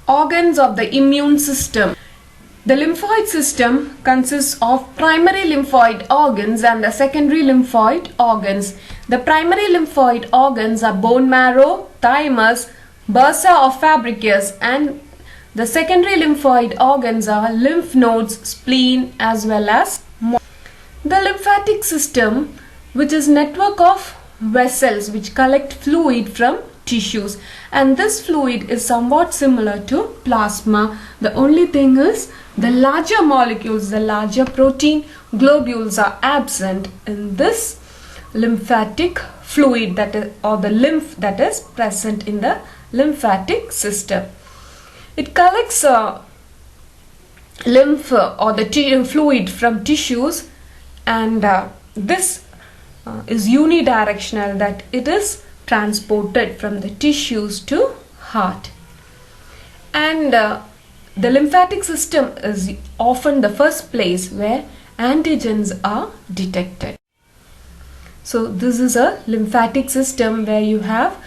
Organs of the immune system. The lymphoid system consists of primary lymphoid organs and the secondary lymphoid organs. The primary lymphoid organs are bone marrow, thymus, bursa or Fabricius, and the secondary lymphoid organs are lymph nodes, spleen as well as the lymphatic system, which is network of vessels which collect fluid from tissues, and this fluid is somewhat similar to plasma. The only thing is the larger molecules, the larger protein globules are absent in this lymphatic fluid, that is, or the lymph that is present in the lymphatic system. It collects lymph or the fluid from tissues, and this is unidirectional, that it is transported from the tissues to heart. And the lymphatic system is often the first place where antigens are detected. So this is a lymphatic system where you have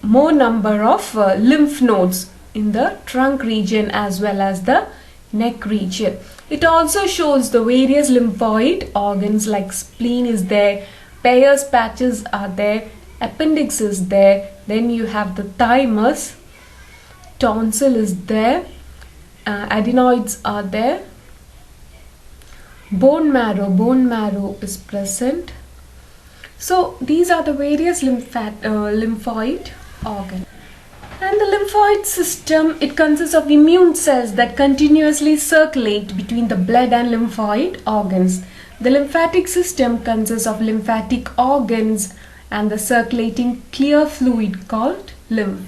more number of lymph nodes in the trunk region as well as the neck region. It also shows the various lymphoid organs, like spleen is there, Peyer's patches are there, appendix is there, then you have the thymus, tonsil is there, adenoids are there, bone marrow is present. So these are the various lymphoid organs. And the lymphoid system, it consists of immune cells that continuously circulate between the blood and lymphoid organs. The lymphatic system consists of lymphatic organs and the circulating clear fluid called lymph.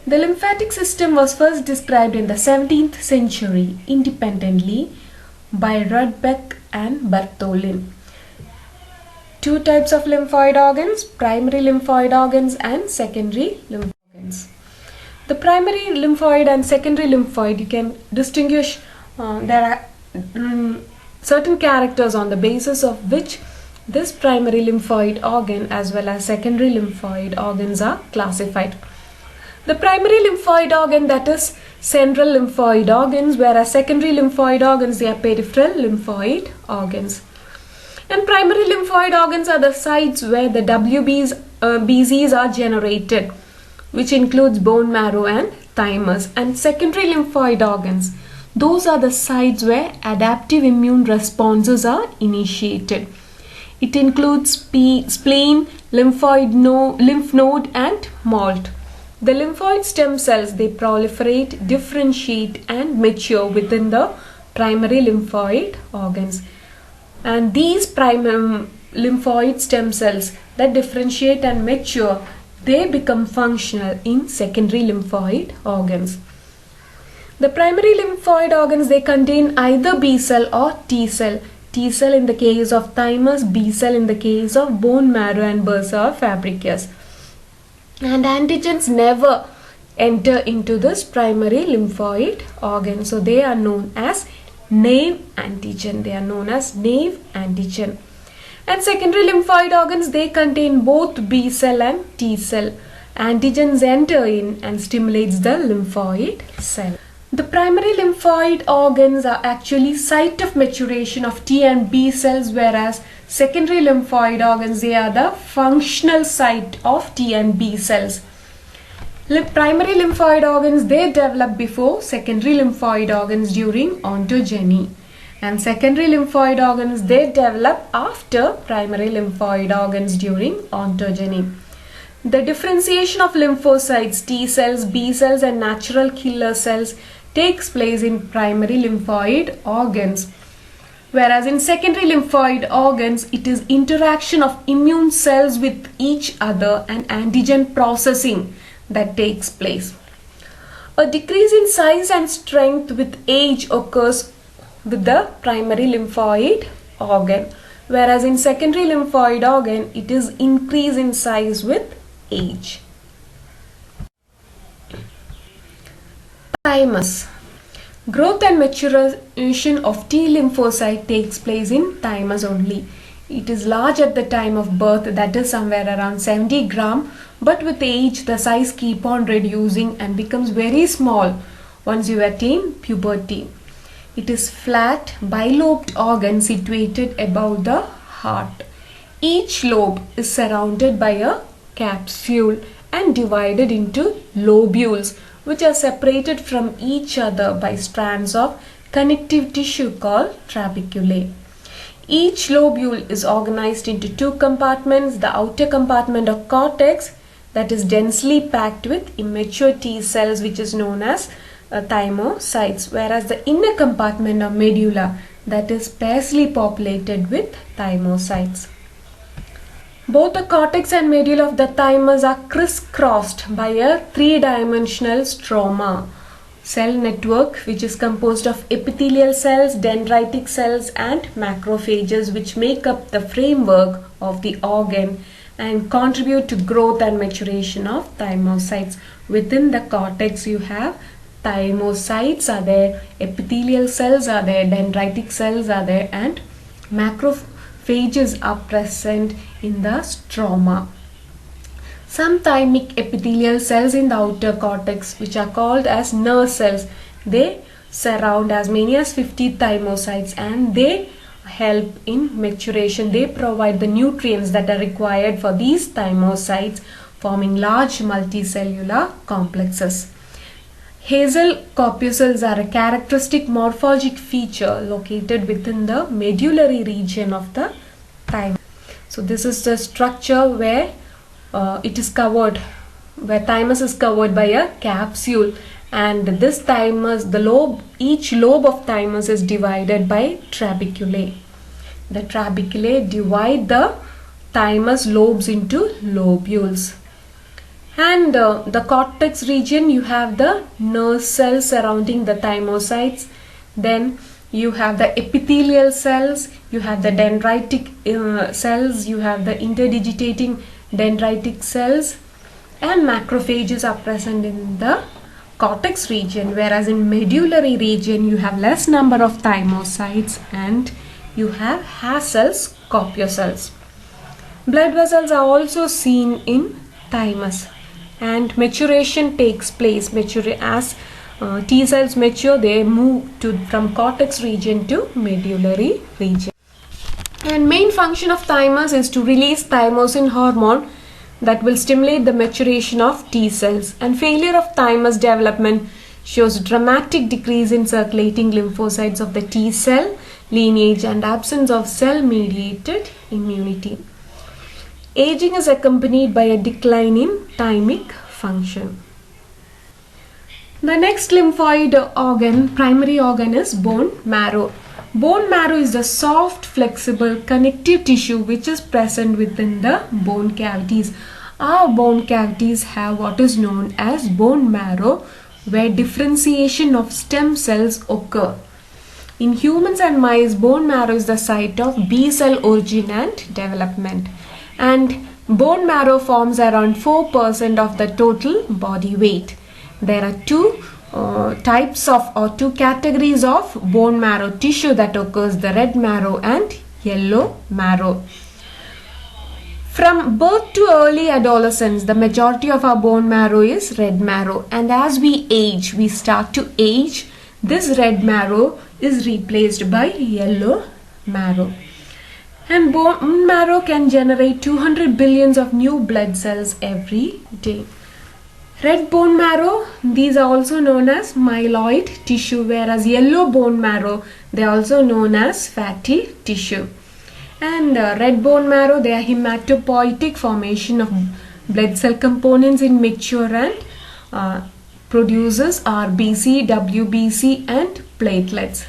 The lymphatic system was first described in the 17th century independently by Rudbeck and Bartholin. Two types of lymphoid organs, primary lymphoid organs and secondary lymphoid organs. The primary lymphoid and secondary lymphoid, you can distinguish, there are certain characters on the basis of which this primary lymphoid organ as well as secondary lymphoid organs are classified. The primary lymphoid organ, that is central lymphoid organs, whereas secondary lymphoid organs, they are peripheral lymphoid organs. And primary lymphoid organs are the sites where the BZs are generated, which includes bone marrow and thymus. And secondary lymphoid organs, those are the sites where adaptive immune responses are initiated. It includes spleen, lymph node and MALT. The lymphoid stem cells, they proliferate, differentiate and mature within the primary lymphoid organs. And these lymphoid stem cells that differentiate and mature, they become functional in secondary lymphoid organs. The primary lymphoid organs, they contain either B cell or T cell. T cell in the case of thymus, B cell in the case of bone marrow and bursa or Fabricius. And antigens never enter into this primary lymphoid organ. So they are known as naive antigen. They are known as naive antigen. And secondary lymphoid organs, they contain both B cell and T cell. Antigens enter in and stimulates the lymphoid cell. The primary lymphoid organs are actually site of maturation of T and B cells, whereas secondary lymphoid organs, they are the functional site of T and B cells. Primary lymphoid organs, they develop before secondary lymphoid organs during ontogeny, and secondary lymphoid organs, they develop after primary lymphoid organs during ontogeny. The differentiation of lymphocytes, T cells, B cells and natural killer cells takes place in primary lymphoid organs, whereas in secondary lymphoid organs, it is interaction of immune cells with each other and antigen processing that takes place. A decrease in size and strength with age occurs with the primary lymphoid organ, whereas in secondary lymphoid organ, it is increase in size with age. Thymus. Growth and maturation of T lymphocyte takes place in thymus only. It is large at the time of birth, that is somewhere around 70 gram, But with age, the size keep on reducing and becomes very small once you attain puberty. It is flat, bilobed organ situated above the heart. Each lobe is surrounded by a capsule and divided into lobules, which are separated from each other by strands of connective tissue called trabeculae. Each lobule is organized into two compartments: the outer compartment of cortex, that is densely packed with immature T cells, which is known as thymocytes, whereas the inner compartment of medulla, that is sparsely populated with thymocytes. Both the cortex and medulla of the thymus are crisscrossed by a three-dimensional stroma cell network, which is composed of epithelial cells, dendritic cells and macrophages, which make up the framework of the organ and contribute to growth and maturation of thymocytes. Within the cortex you have thymocytes are there, epithelial cells are there, dendritic cells are there and macrophages are present in the stroma. Some thymic epithelial cells in the outer cortex, which are called as nerve cells, they surround as many as 50 thymocytes and they help in maturation. They provide the nutrients that are required for these thymocytes, forming large multicellular complexes. Hazel corpuscles are a characteristic morphologic feature located within the medullary region of the thymus. So this is the structure where it is covered, where thymus is covered by a capsule, and this thymus, each lobe of thymus is divided by trabeculae. The trabeculae divide the thymus lobes into lobules. And the cortex region, you have the nerve cells surrounding the thymocytes. Then you have the epithelial cells, you have the dendritic cells, you have the interdigitating dendritic cells, and macrophages are present in the cortex region, whereas in medullary region you have less number of thymocytes and you have Hasel's corpuscles. Blood vessels are also seen in thymus, and maturation takes place. As T cells mature, they move from cortex region to medullary region. And main function of thymus is to release thymosin hormone that will stimulate the maturation of T cells. And failure of thymus development shows dramatic decrease in circulating lymphocytes of the T cell lineage and absence of cell-mediated immunity. Aging is accompanied by a decline in thymic function. The next lymphoid organ, primary organ, is bone marrow. Bone marrow is the soft, flexible, connective tissue which is present within the bone cavities. Our bone cavities have what is known as bone marrow, where differentiation of stem cells occur. In humans and mice, bone marrow is the site of B cell origin and development. And bone marrow forms around 4% of the total body weight. There are two types of or two categories of bone marrow tissue that occurs: the red marrow and yellow marrow. From birth to early adolescence, the majority of our bone marrow is red marrow, and as we age, we start to age, this red marrow is replaced by yellow marrow. And bone marrow can generate 200 billions of new blood cells every day. Red bone marrow, these are also known as myeloid tissue, whereas yellow bone marrow, they are also known as fatty tissue. And red bone marrow, they are hematopoietic formation of blood cell components in mature and produces RBC, WBC and platelets.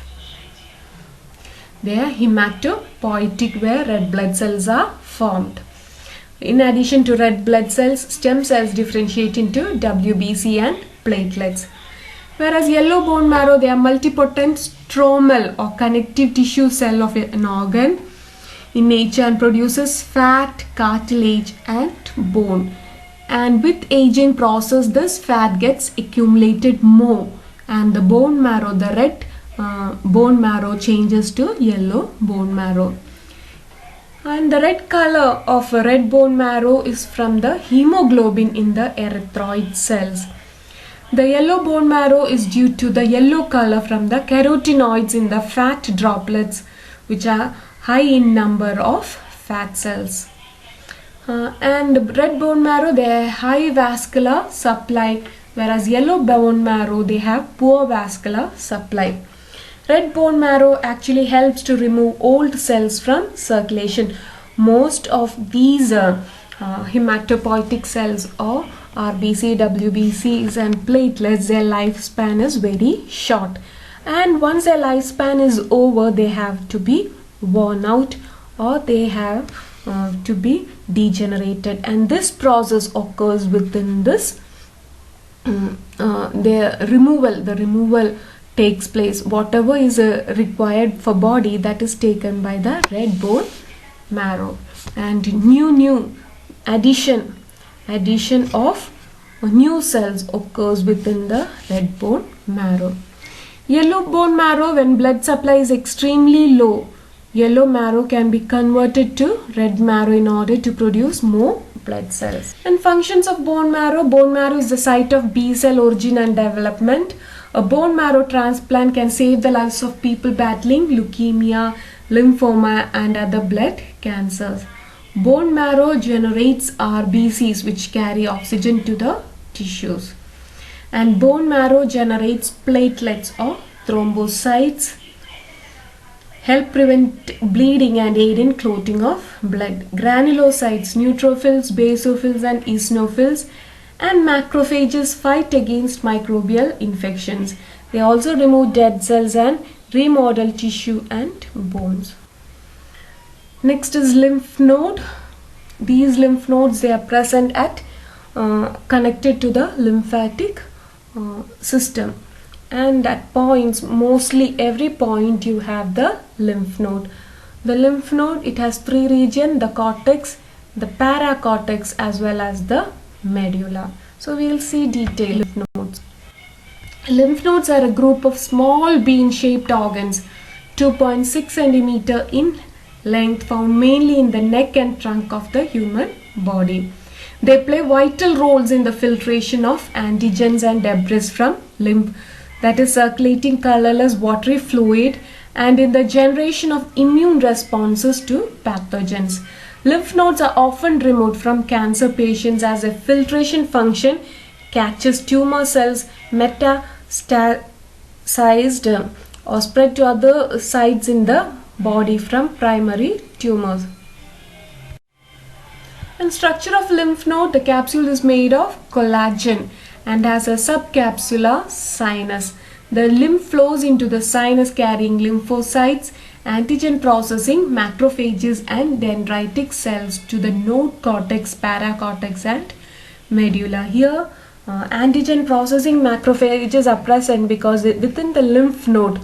They are hematopoietic, where red blood cells are formed. In addition to red blood cells, stem cells differentiate into WBC and platelets. Whereas yellow bone marrow, they are multipotent stromal or connective tissue cell of an organ in nature and produces fat, cartilage and bone. And with aging process, this fat gets accumulated more, and the bone marrow, the red bone marrow, changes to yellow bone marrow. And the red color of a red bone marrow is from the hemoglobin in the erythroid cells. The yellow bone marrow is due to the yellow color from the carotenoids in the fat droplets, which are high in number of fat cells. And red bone marrow, they have high vascular supply, whereas yellow bone marrow, they have poor vascular supply. Red bone marrow actually helps to remove old cells from circulation. Most of these hematopoietic cells or RBC, WBCs and platelets, their lifespan is very short. And once their lifespan is over, they have to be worn out or they have to be degenerated. And this process occurs within this, the removal takes place. Whatever is required for body, that is taken by the red bone marrow, and new addition of new cells occurs within the red bone marrow. Yellow bone marrow, when blood supply is extremely low, yellow marrow can be converted to red marrow in order to produce more blood cells. And functions of bone marrow is the site of B cell origin and development. A bone marrow transplant can save the lives of people battling leukemia, lymphoma and other blood cancers. Bone marrow generates RBCs, which carry oxygen to the tissues. And bone marrow generates platelets or thrombocytes, help prevent bleeding and aid in clotting of blood. Granulocytes, neutrophils, basophils and eosinophils and macrophages fight against microbial infections. They also remove dead cells and remodel tissue and bones. Next is lymph node. These lymph nodes, they are present at connected to the lymphatic system, and at points, mostly every point, you have the lymph node. The lymph node, it has three regions: the cortex, the paracortex as well as the medulla. So we will see detailed lymph nodes. Lymph nodes are a group of small bean-shaped organs, 2.6 centimeter in length, found mainly in the neck and trunk of the human body. They play vital roles in the filtration of antigens and debris from lymph, that is circulating colorless watery fluid, and in the generation of immune responses to pathogens. Lymph nodes are often removed from cancer patients as a filtration function catches tumor cells metastasized or spread to other sites in the body from primary tumors. And structure of lymph node, the capsule is made of collagen and has a subcapsular sinus. The lymph flows into the sinus carrying lymphocytes, antigen processing macrophages and dendritic cells to the node cortex, paracortex and medulla. Here antigen processing macrophages are present because within the lymph node,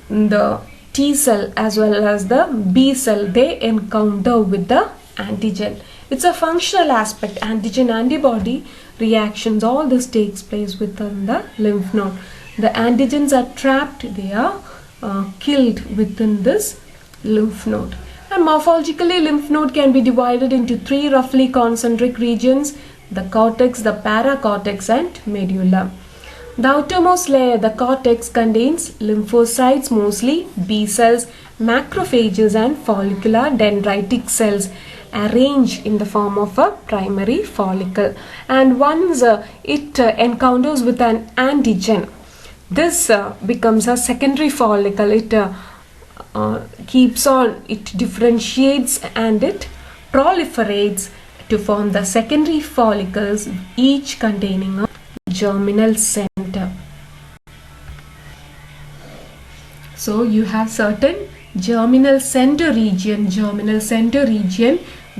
the T cell as well as the B cell, they encounter with the antigen. It's a functional aspect, antigen antibody reactions, all this takes place within the lymph node. The antigens are trapped, they are killed within this lymph node. And morphologically, lymph node can be divided into three roughly concentric regions: the cortex, the paracortex and medulla. The outermost layer, the cortex, contains lymphocytes, mostly B cells, macrophages and follicular dendritic cells arranged in the form of a primary follicle. And once it encounters with an antigen, this becomes a secondary follicle. It keeps on, it differentiates and it proliferates to form the secondary follicles, each containing a germinal center. So you have certain germinal center region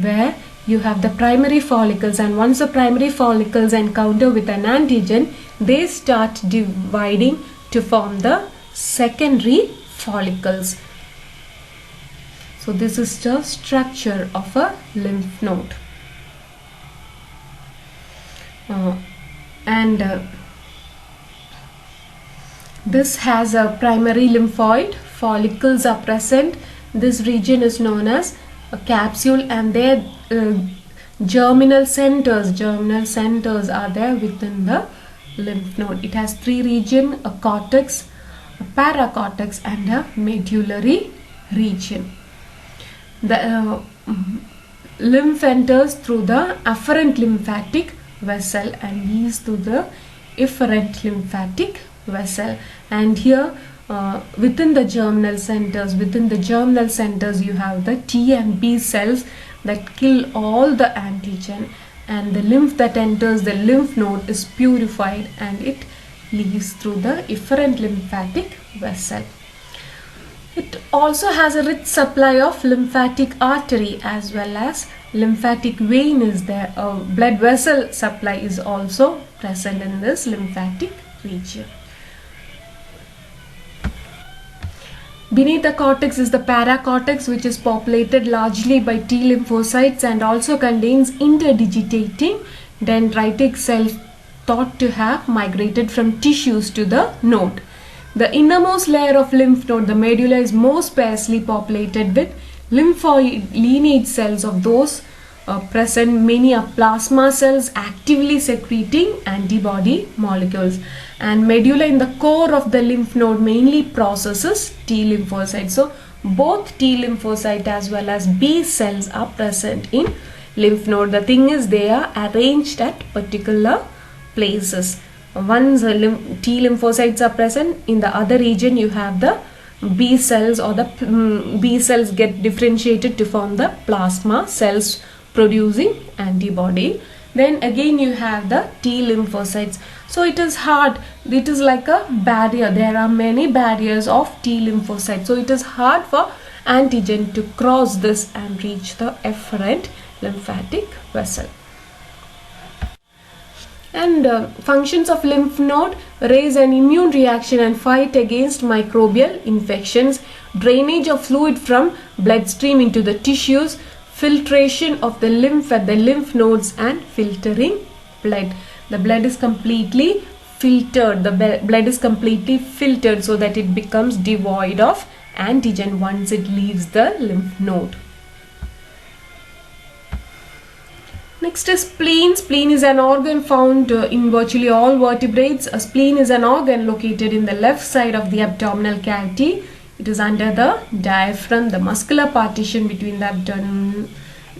where you have the primary follicles, and once the primary follicles encounter with an antigen, they start dividing to form the secondary follicles. So this is the structure of a lymph node. This has a primary lymphoid, follicles are present. This region is known as capsule, and their germinal centers are there within the lymph node. It has three regions: a cortex, a paracortex, and a medullary region. The lymph enters through the afferent lymphatic vessel and leaves through the efferent lymphatic vessel. And here within the germinal centers you have the T and B cells that kill all the antigen, and the lymph that enters the lymph node is purified and it leaves through the efferent lymphatic vessel. It also has a rich supply of lymphatic artery as well as lymphatic vein is there. A blood vessel supply is also present in this lymphatic region. Beneath the cortex is the paracortex, which is populated largely by T lymphocytes and also contains interdigitating dendritic cells thought to have migrated from tissues to the node. The innermost layer of lymph node, the medulla, is more sparsely populated with lymphoid lineage cells. Of those present, many are plasma cells actively secreting antibody molecules. And medulla in the core of the lymph node mainly processes T lymphocytes. So both T lymphocyte as well as B cells are present in lymph node. The thing is, they are arranged at particular places. Once T lymphocytes are present, in the other region you have the B cells, or the B cells get differentiated to form the plasma cells producing antibody. Then again you have the T lymphocytes. So it is hard, it is like a barrier. There are many barriers of T lymphocytes. So it is hard for antigen to cross this and reach the efferent lymphatic vessel. And functions of lymph node: raise an immune reaction and fight against microbial infections, drainage of fluid from bloodstream into the tissues, filtration of the lymph at the lymph nodes, and filtering blood. The blood is completely filtered. The blood is completely filtered so that it becomes devoid of antigen once it leaves the lymph node. Next is spleen. Spleen is an organ found in virtually all vertebrates. A spleen is an organ located in the left side of the abdominal cavity. It is under the diaphragm, the muscular partition between the abdomen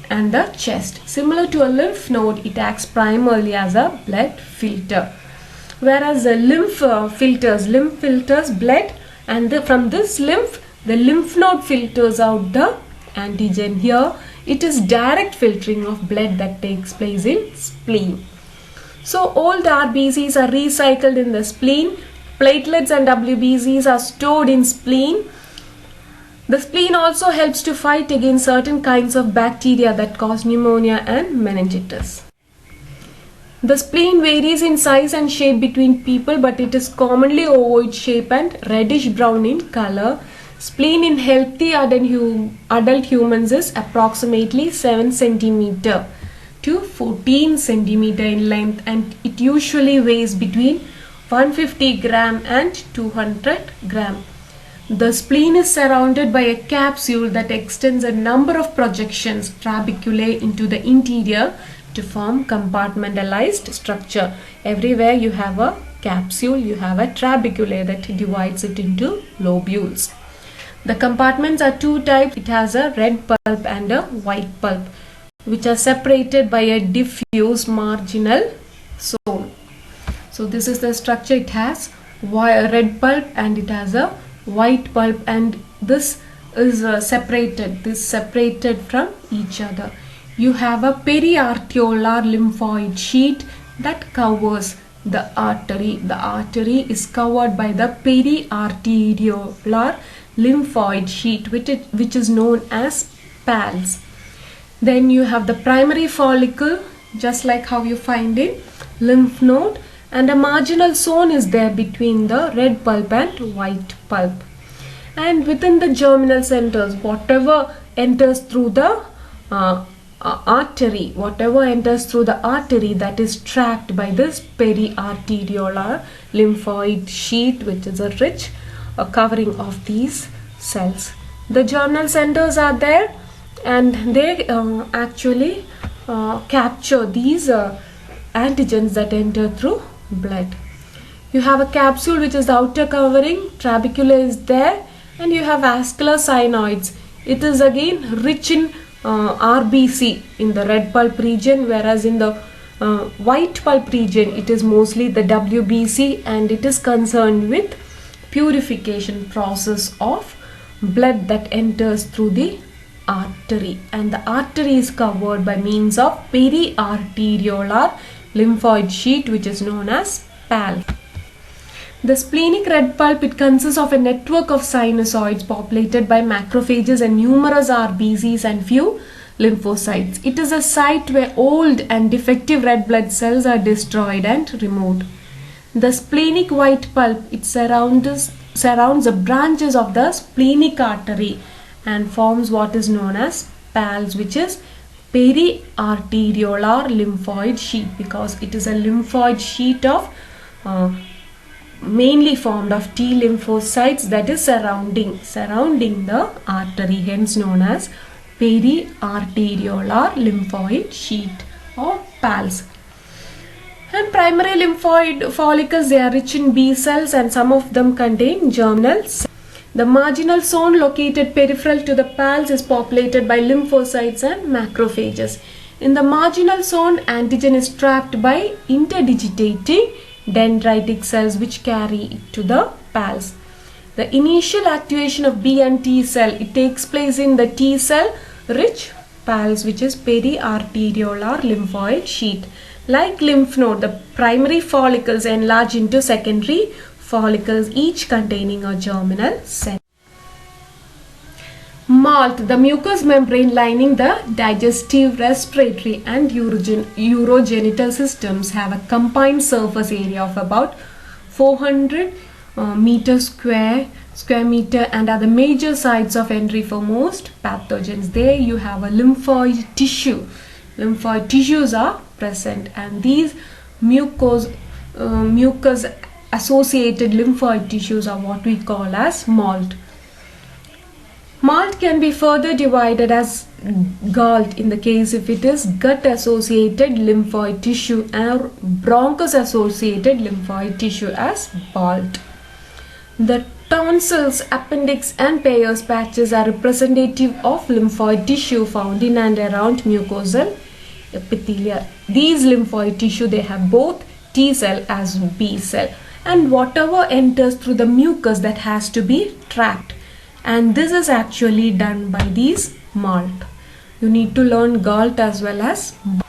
and the chest. Similar to a lymph node, it acts primarily as a blood filter. Whereas the lymph filters blood, and from this lymph, the lymph node filters out the antigen. Here it is direct filtering of blood that takes place in spleen. So old RBCs are recycled in the spleen. Platelets and WBCs are stored in spleen. The spleen also helps to fight against certain kinds of bacteria that cause pneumonia and meningitis. The spleen varies in size and shape between people, but it is commonly ovoid shape and reddish brown in color. Spleen in healthy adult humans is approximately 7 cm to 14 cm in length, and it usually weighs between 150 gram and 200 gram. The spleen is surrounded by a capsule that extends a number of projections, trabeculae, into the interior to form compartmentalized structure. Everywhere you have a capsule, you have a trabeculae that divides it into lobules. The compartments are two types. It has a red pulp and a white pulp, which are separated by a diffuse marginal zone. So this is the structure. It has red pulp and it has a white pulp, and this is separated from each other. You have a periarteriolar lymphoid sheet that covers the artery. The artery is covered by the periarteriolar lymphoid sheet, which is known as PALS. Then you have the primary follicle, just like how you find in lymph node, and a marginal zone is there between the red pulp and white pulp. And within the germinal centers, whatever enters through the artery, that is trapped by this periarteriolar lymphoid sheet, which is a rich covering of these cells. The germinal centers are there. and they actually capture these antigens that enter through blood. You have a capsule which is the outer covering, trabecula is there, and you have vascular synoids. It is again rich in RBC in the red pulp region, whereas in the white pulp region it is mostly the WBC, and it is concerned with purification process of blood that enters through the artery, and the artery is covered by means of periarteriolar lymphoid sheet, which is known as PAL. The splenic red pulp, it consists of a network of sinusoids populated by macrophages and numerous RBCs and few lymphocytes. It is a site where old and defective red blood cells are destroyed and removed. The splenic white pulp, it surrounds the branches of the splenic artery and forms what is known as PALS, which is periarteriolar lymphoid sheet, because it is a lymphoid sheet of mainly formed of T lymphocytes that is surrounding the artery, hence known as periarteriolar lymphoid sheet or PALS. And primary lymphoid follicles, they are rich in B cells, and some of them contain germinal cells. The marginal zone located peripheral to the PALS is populated by lymphocytes and macrophages. In the marginal zone, antigen is trapped by interdigitating dendritic cells which carry it to the PALS. The initial activation of B and T cell, it takes place in the T cell rich PALS, which is periarteriolar lymphoid sheet. Like lymph node, the primary follicles enlarge into secondary follicles, each containing a germinal cell. MALT, the mucous membrane lining the digestive, respiratory and urogenital systems, have a combined surface area of about 400 square meter and are the major sites of entry for most pathogens. There you have a lymphoid tissue. Lymphoid tissues are present, and these mucus associated lymphoid tissues are what we call as MALT. MALT can be further divided as GALT in the case if it is gut associated lymphoid tissue, or bronchus associated lymphoid tissue as BALT. The tonsils, appendix and Peyer's patches are representative of lymphoid tissue found in and around mucosal epithelia. These lymphoid tissue, they have both T cell as B cell, and whatever enters through the mucus, that has to be trapped, and this is actually done by these MALT. You need to learn GALT as well as BALT.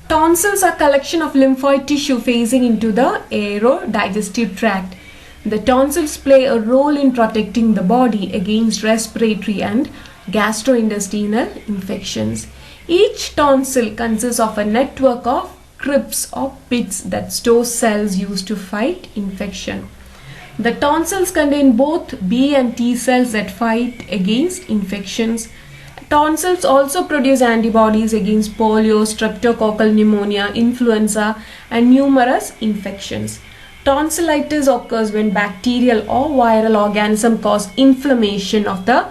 Tonsils are collection of lymphoid tissue facing into the aerodigestive tract. The tonsils play a role in protecting the body against respiratory and gastrointestinal infections. Each tonsil consists of a network of crypts or pits that store cells used to fight infection. The tonsils contain both B and T cells that fight against infections. Tonsils also produce antibodies against polio, streptococcal pneumonia, influenza, and numerous infections. Tonsillitis occurs when bacterial or viral organism cause inflammation of the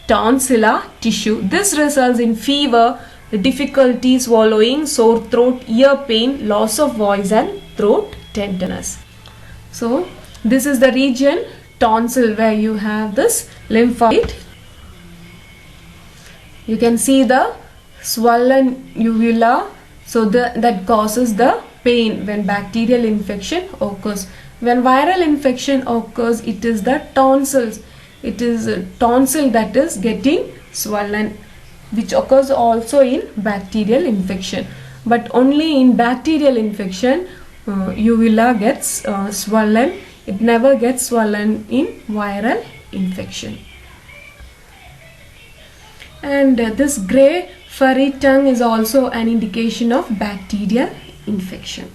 tonsillar tissue. This results in fever, difficulty swallowing, sore throat, ear pain, loss of voice and throat tenderness. So this is the region tonsil where you have this lymphoid. You can see the swollen uvula, so that causes the pain when bacterial infection occurs. When viral infection occurs, it is the tonsils. It is a tonsil that is getting swollen, which occurs also in bacterial infection. But only in bacterial infection, uvula gets swollen. It never gets swollen in viral infection. And this grey furry tongue is also an indication of bacterial infection.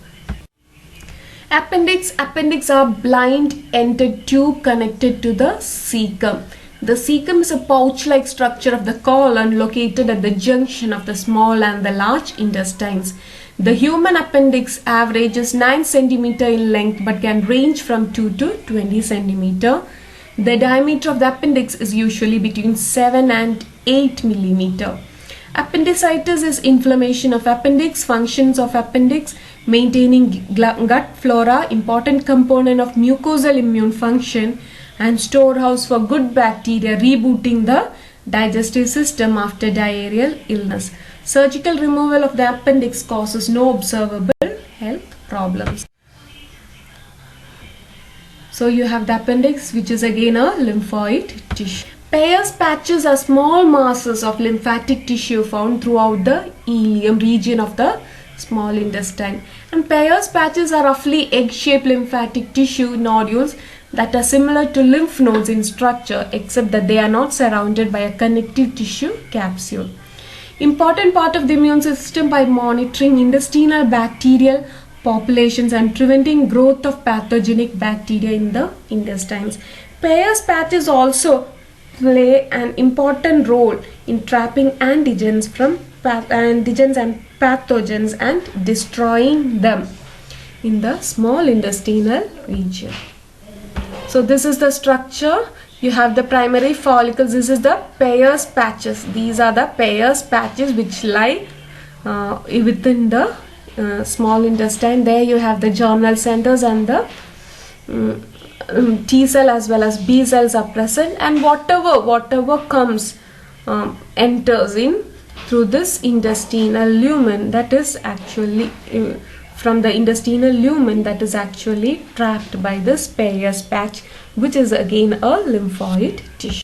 Appendix are blind-ended tube connected to the cecum. The cecum is a pouch-like structure of the colon located at the junction of the small and the large intestines. The human appendix averages 9 cm in length but can range from 2 to 20 cm. The diameter of the appendix is usually between 7 and 8 mm. Appendicitis is inflammation of appendix, functions of appendix, maintaining gut flora, important component of mucosal immune function and storehouse for good bacteria, rebooting the digestive system after diarrheal illness. Surgical removal of the appendix causes no observable health problems. So you have the appendix, which is again a lymphoid tissue. Peyer's patches are small masses of lymphatic tissue found throughout the ileum region of the small intestine. And Peyer's patches are roughly egg-shaped lymphatic tissue nodules that are similar to lymph nodes in structure, except that they are not surrounded by a connective tissue capsule. Important part of the immune system by monitoring intestinal bacterial populations and preventing growth of pathogenic bacteria in the intestines. Peyer's patches also play an important role in trapping antigens and pathogens and destroying them in the small intestinal region. So this is the structure. You have the primary follicles. This is the Peyer's patches. These are the Peyer's patches which lie within the small intestine. There you have the germinal centers and the T cell as well as B cells are present, and whatever comes enters in through this intestinal lumen, that is actually from the intestinal lumen, that is actually trapped by this Peyer's patch, which is again a lymphoid tissue.